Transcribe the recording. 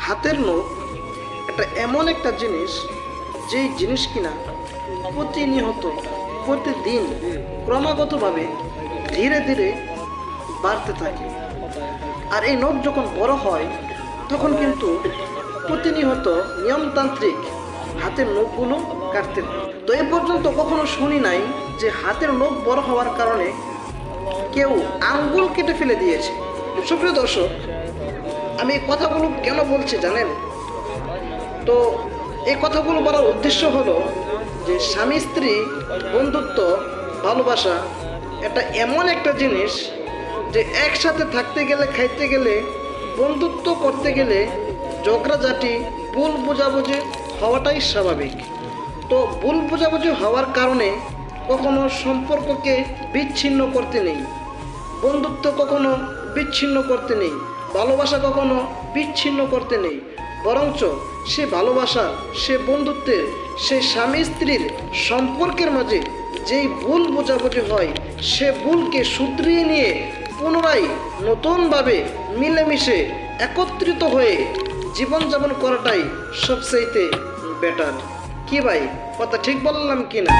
হাতের নখ এটা এমন একটা জিনিস, যেই জিনিস কিনা প্রতিনিয়ত প্রতিদিন ক্রমাগতভাবে ধীরে ধীরে বাড়তে থাকে। আর এই নখ যখন বড় হয় তখন কিন্তু প্রতিনিয়ত নিয়মতান্ত্রিক হাতের নখগুলো কাটতে হয়। তো এ পর্যন্ত কখনো শুনি নাই যে হাতের নখ বড় হওয়ার কারণে কেউ আঙ্গুল কেটে ফেলে দিয়েছে। সুপ্রিয় দর্শক, আমি এই কথাগুলো কেন বলছি জানেন? তো এই কথাগুলো বলার উদ্দেশ্য হলো যে স্বামী স্ত্রী বন্ধুত্ব ভালোবাসা এটা এমন একটা জিনিস যে একসাথে থাকতে গেলে, খাইতে গেলে, বন্ধুত্ব করতে গেলে ঝগড়াঝাটি ভুল বোঝাবুঝি হওয়াটাই স্বাভাবিক। তো ভুল বোঝাবুঝি হওয়ার কারণে কখনো সম্পর্ককে বিচ্ছিন্ন করতে নেই, বন্ধুত্ব কখনো বিচ্ছিন্ন করতে নেই, ভালোবাসা কখনো বিচ্ছিন্ন করতে নেই। বরঞ্চ সে ভালোবাসা, সে বন্ধুত্বের, সে স্বামী স্ত্রীর সম্পর্কের মাঝে যেই ভুল বোঝাবুঝি হয় সে ভুলকে শুধরিয়ে নিয়ে পুনরায় নতুনভাবে মিলেমিশে একত্রিত হয়ে জীবনযাপন করাটাই সবচাইতে বেটার। কি ভাই, কথা ঠিক বললাম কি না?